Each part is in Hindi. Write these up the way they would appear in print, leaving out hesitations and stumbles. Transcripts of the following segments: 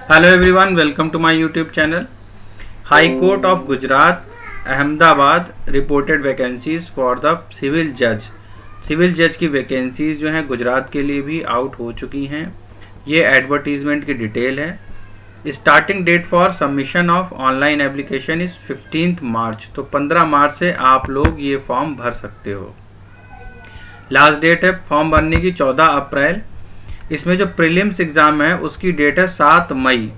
Hello everyone, welcome to my YouTube channel. High Court of Gujarat, Ahmedabad reported vacancies for the civil judge. Civil जज की वैकेंसीज जो हैं गुजरात के लिए भी आउट हो चुकी हैं. ये एडवर्टीजमेंट की डिटेल है. Starting date for submission of online application is 15 March. तो 15 मार्च से आप लोग ये फॉर्म भर सकते हो. लास्ट डेट है फॉर्म भरने की 14 अप्रैल. इसमें जो प्रीलिम्स एग्जाम है उसकी डेट है 7 मई.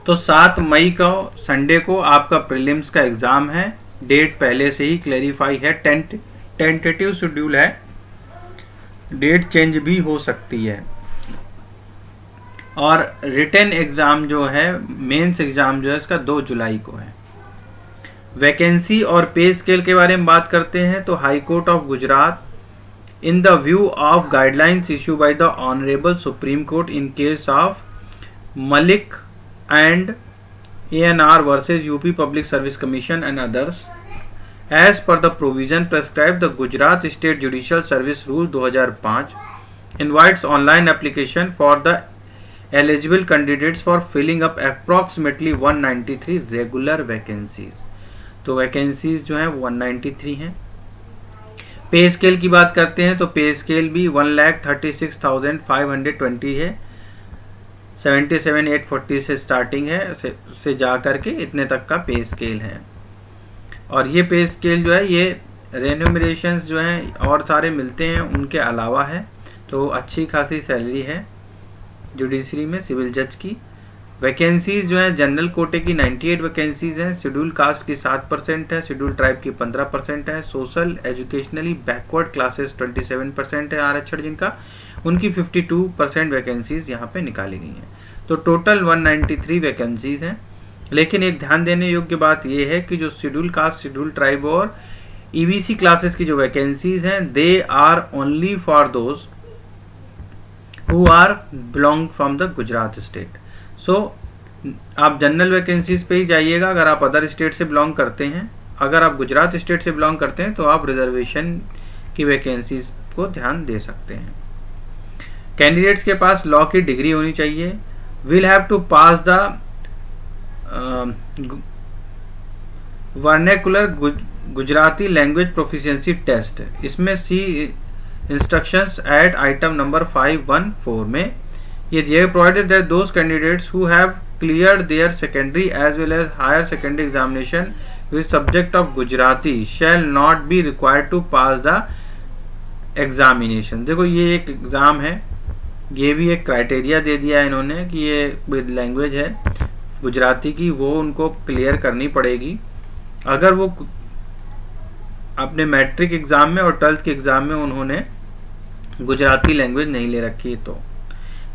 तो 7 मई को संडे को आपका प्रीलिम्स का एग्जाम है. डेट पहले से ही क्लैरिफाई है, टेंटेटिव शेड्यूल है, डेट चेंज भी हो सकती है. और रिटन एग्जाम जो है, मेंस एग्जाम जो है इसका 2 जुलाई को है. वैकेंसी और पे स्केल के बारे में बात करते हैं. तो high court of Gujarat in the view of guidelines issued by the Honorable Supreme Court in case of Malik and ANR versus UP Public Service Commission and others, as per the provision prescribed the Gujarat State Judicial Service Rule 2005, invites online application for the eligible candidates for filling up approximately 193 regular vacancies. तो वैकेंसीज जो हैं 193 हैं. पे स्केल की बात करते हैं तो पे स्केल भी 1,36,520 है. 77,840 से स्टार्टिंग है, से जा करके इतने तक का पे स्केल है. और ये पे स्केल जो है ये रेन्यूमरेशंस जो हैं और सारे मिलते हैं उनके अलावा है. तो अच्छी खासी सैलरी है जुडिशरी में सिविल जज की. वैकेंसीज जो है जनरल कोटे की 98 वैकेंसीज हैं. शेड्यूल कास्ट की 7% है. शेड्यूल ट्राइब की 15% है. सोशल एजुकेशनली बैकवर्ड क्लासेस 27% है आरक्षण जिनका, उनकी 52% वैकेंसीज यहाँ पे निकाली गई हैं. तो टोटल 193 वैकेंसीज हैं. लेकिन एक ध्यान देने योग्य बात यह है कि जो शेड्यूल कास्ट, शेड्यूल ट्राइब और ईबीसी क्लासेस की जो वैकेंसीज हैं they are only for those who are belong from the Gujarat state. So आप जनरल वैकेंसीज पे ही जाइएगा अगर आप अदर स्टेट से बिलोंग करते हैं. अगर आप गुजरात स्टेट से बिलोंग करते हैं तो आप रिजर्वेशन की वैकेंसीज को ध्यान दे सकते हैं. कैंडिडेट्स के पास लॉ की डिग्री होनी चाहिए. Will have to pass the vernacular Gujarati language proficiency test. इसमें see instructions at item number 514 में ये दिए provided that those candidates who have cleared their secondary as well as higher secondary examination with subject of Gujarati shall not be required to pass the examination. देखो ये एक एग्ज़ाम है, ये भी एक क्राइटेरिया दे दिया है इन्होंने कि ये लैंग्वेज है गुजराती की, वो उनको क्लियर करनी पड़ेगी. अगर वो अपने मैट्रिक एग्ज़ाम में और 12th के एग्ज़ाम में उन्होंने गुजराती लैंग्वेज नहीं ले रखी तो.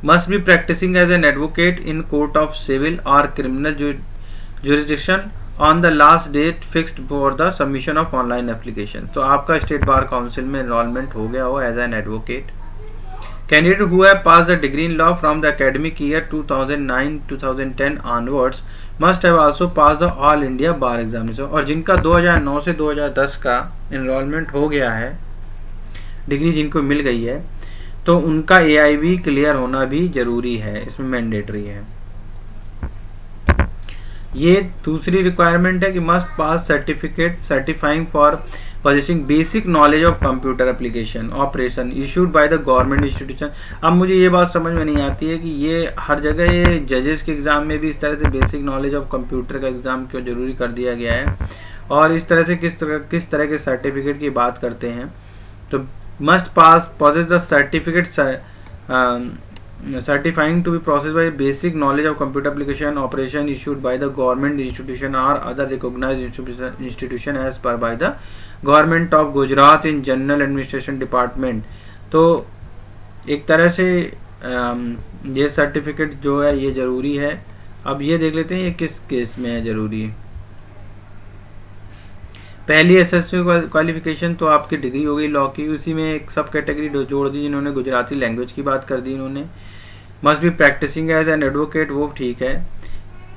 Must be practicing as an advocate in court of civil or criminal jurisdiction on the last date fixed for the submission of online application. तो आपका स्टेट बार काउंसिल में एनरोलमेंट हो गया हो as an advocate. Candidate who have passed the degree in law from the academic year 2009-2010 onwards must have also passed the All India Bar Examination. और जिनका 2009 से 2010 का एनरोलमेंट हो गया है, डिग्री जिनको मिल गई है, तो उनका AIB क्लियर होना भी जरूरी है, इसमें मैंडेटरी है. ये दूसरी रिक्वायरमेंट है कि must pass certificate certifying for possessing basic knowledge of computer application operation issued by the government institution. अब मुझे ये बात समझ में नहीं आती है कि ये हर जगह ये जजेस के एग्जाम में भी इस तरह से बेसिक नॉलेज ऑफ कंप्यूटर का एग्जाम क्यों जरूरी कर दिया गया है, और इस तरह से किस तरह के सर्टिफिकेट की बात करते हैं. तो must possess the certificate certifying to be processed by basic knowledge of computer application operation issued by the government institution or other recognized institution as per by the government of Gujarat in general administration department. तो एक तरह से ये सर्टिफिकेट जो है ये ज़रूरी है. अब ये देख लेते हैं ये किस केस में है ज़रूरी. पहली एसएससी क्वालिफिकेशन तो आपकी डिग्री हो गई लॉ की, उसी में एक सब कैटेगरी जोड़ दी जिन्होंने गुजराती लैंग्वेज की बात कर दी इन्होंने. Must be practising as an advocate, वो ठीक है.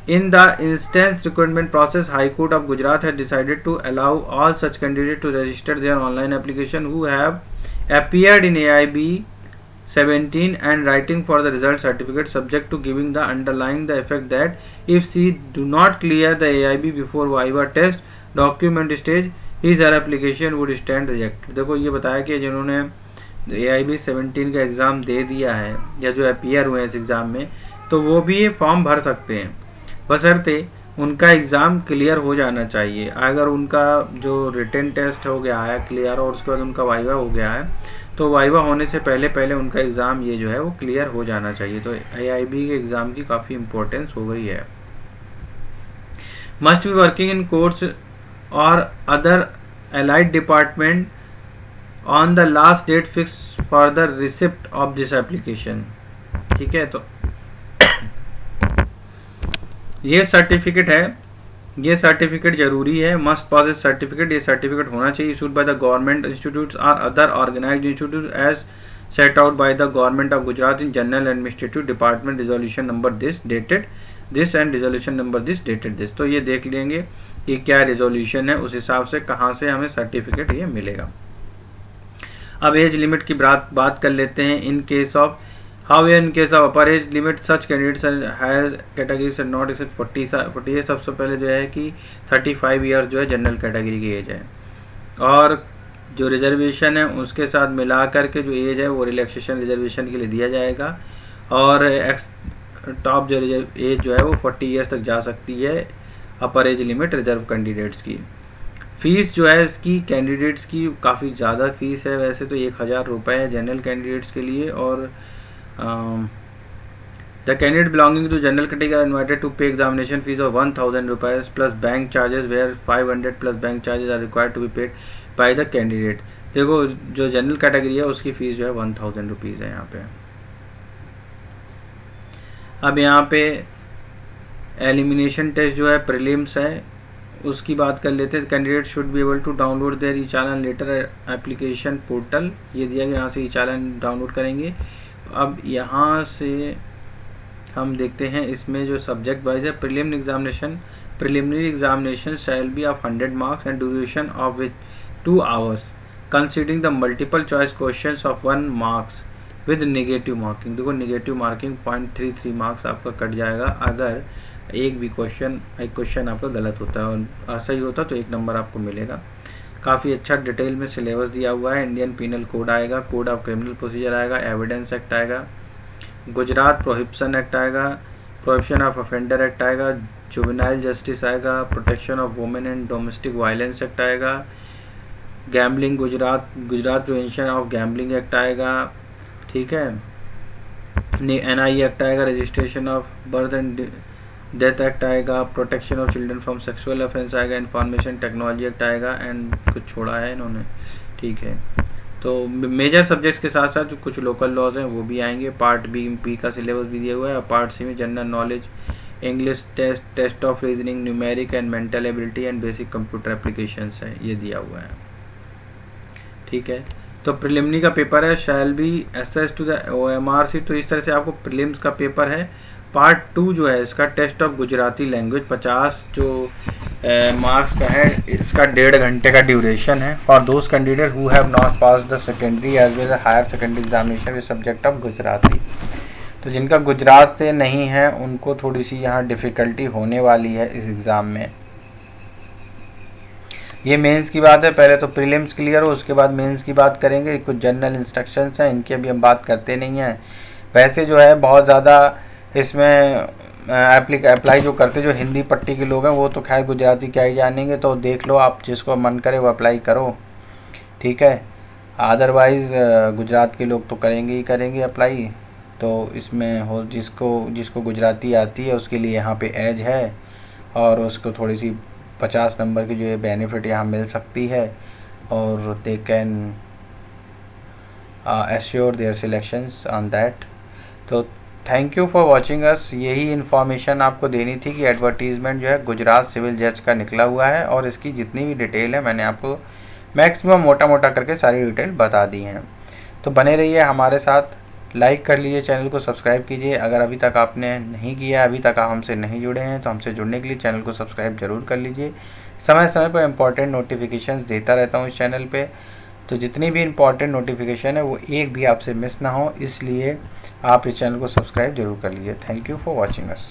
In the instance recruitment process high court of Gujarat has decided to allow all such candidate to register their online application who have appeared in AIB 17 and writing for the result certificate subject to giving the underlying the effect that if she do not clear the AIB before Viva test document stage his her application would stand rejected। देखो ये बताया कि जिन्होंने AIB 17 का एग्ज़ाम दे दिया है या जो अपीयर हुए हैं इस एग्ज़ाम में, तो वो भी ये फॉर्म भर सकते हैं, बशर्ते उनका एग्ज़ाम क्लियर हो जाना चाहिए। अगर उनका जो रिटन टेस्ट हो गया है क्लियर और उसके बाद उनका वाइवा हो गया है, तो वाइवा होने से पहले पहले उनका एग्ज़ाम ये जो है वो क्लियर हो जाना चाहिए। तो AIB के एग्ज़ाम की काफ़ी इम्पोर्टेंस हो गई है। Must be working in course और other allied department on the last date fixed for the receipt of this application. ठीक है, तो ये सर्टिफिकेट है, ये सर्टिफिकेट जरूरी है, मस्ट पॉजेस सर्टिफिकेट, ये सर्टिफिकेट होना चाहिए, issued by the government institutes और other organised institute as set out by the government of Gujarat in general administrative department resolution number this dated this and resolution number this dated this. तो ये देख लेंगे कि क्या रिजोल्यूशन है, उस हिसाब से कहाँ से हमें सर्टिफिकेट ये मिलेगा। अब एज लिमिट की बात कर लेते हैं। In case of However, in case of upper age limit, such candidates has categories are not except 40 ये सबसे पहले जो है कि 35 ईयर्स जो है जनरल कैटेगरी की एज है, और जो रिजर्वेशन है उसके साथ मिला करके जो एज है वो रिलैक्सेशन रिजर्वेशन के लिए दिया जाएगा, और टॉप जो एज जो है वो 40 ईयर्स तक जा सकती है अपर एज लिमिट रिजर्व कैंडिडेट्स की। फीस जो है इसकी कैंडिडेट्स की काफ़ी ज़्यादा फीस है, वैसे तो 1000 रुपये है जनरल कैंडिडेट्स के लिए, और the candidate belonging to general category are invited to pay examination fees of 1000 rupees plus bank charges where 500 plus bank charges are required to be paid by the candidate। देखो जो जनरल कैटेगरी है उसकी फीस जो है 1000 रुपीज़ है यहाँ पे। अब यहाँ पे एलिमिनेशन टेस्ट जो है प्रीलिम्स है उसकी बात कर लेते हैं। Candidate should be able to download their e challan letter application portal, ये दिया गया, यहाँ से ई चालान डाउनलोड करेंगे। अब यहाँ से हम देखते हैं इसमें जो सब्जेक्ट वाइज है, preliminary examination shall be of 100 marks and duration of which 2 hours considering the multiple choice questions of 1 marks with negative marking. देखो नेगेटिव मार्किंग 0.33 मार्क्स आपका कट जाएगा अगर एक क्वेश्चन आपका गलत होता है, और सही होता तो 1 नंबर आपको मिलेगा। काफ़ी अच्छा डिटेल में सिलेबस दिया हुआ है। इंडियन पीनल कोड आएगा, कोड ऑफ क्रिमिनल प्रोसीजर आएगा, एविडेंस एक्ट आएगा, गुजरात प्रोहिबिशन एक्ट आएगा, प्रोहिबिशन ऑफ ऑफेंडर एक्ट आएगा, जुवेनाइल जस्टिस आएगा, protection of women and domestic violence act आएगा, gambling Gujarat prevention of gambling act आएगा, ठीक है, NI एक्ट आएगा, registration of birth and death act आएगा, protection of children from sexual offence आएगा, इंफॉर्मेशन टेक्नोलॉजी एक्ट आएगा, एंड कुछ छोड़ा है इन्होंने, ठीक है। तो मेजर सब्जेक्ट्स के साथ साथ जो कुछ लोकल लॉज हैं वो भी आएंगे। पार्ट बी का सिलेबस भी दिया हुआ है, और पार्ट सी में general knowledge, English test of reasoning, numeric and mental ability and basic computer applications है, ये दिया हुआ है, ठीक है। तो प्रिलिमिनरी का पेपर है shall be access to the OMR। तो इस तरह से आपको प्रीलिम्स का पेपर है। पार्ट 2 जो है इसका टेस्ट ऑफ गुजराती लैंग्वेज 50 जो मार्क्स का है, इसका 1.5 घंटे का ड्यूरेशन है, और those candidate who have not pass the secondary as well higher secondary examination with subject of Gujarati. तो जिनका गुजरात से नहीं है उनको थोड़ी सी यहाँ डिफ़िकल्टी होने वाली है इस एग्ज़ाम में। ये मेंस की बात है, पहले तो प्रीलिम्स क्लियर हो उसके बाद मेंस की बात करेंगे। कुछ जनरल इंस्ट्रक्शंस हैं, इनकी अभी हम बात करते नहीं हैं। वैसे जो है बहुत ज़्यादा इसमें अप्लाई जो करते जो हिंदी पट्टी के लोग हैं वो तो खैर गुजराती क्या ही जानेंगे, तो देख लो आप जिसको मन करे वो अप्लाई करो, ठीक है। अदरवाइज़ गुजरात के लोग तो करेंगे ही करेंगे अप्लाई। तो इसमें हो जिसको गुजराती आती है उसके लिए यहाँ पे एज है, और उसको थोड़ी सी 50 नंबर की जो है बेनिफिट यहाँ मिल सकती है, और they can assure their selections on that. तो thank you for watching us. यही इन्फॉर्मेशन आपको देनी थी कि एडवर्टीज़मेंट जो है गुजरात सिविल जज का निकला हुआ है, और इसकी जितनी भी डिटेल है मैंने आपको मैक्सिमम मोटा करके सारी डिटेल बता दी हैं। तो बने रहिए हमारे साथ, लाइक कर लीजिए, चैनल को सब्सक्राइब कीजिए। अगर अभी तक आपने नहीं किया, अभी तक आप हमसे नहीं जुड़े हैं, तो हमसे जुड़ने के लिए चैनल को सब्सक्राइब जरूर कर लीजिए। समय समय पर इम्पोर्टेंट नोटिफिकेशंस देता रहता हूँ इस चैनल पे। तो जितनी भी इम्पॉर्टेंट नोटिफिकेशन है वो एक भी आपसे मिस ना हो, इसलिए आप इस चैनल को सब्सक्राइब जरूर कर लीजिए। Thank you for watching us.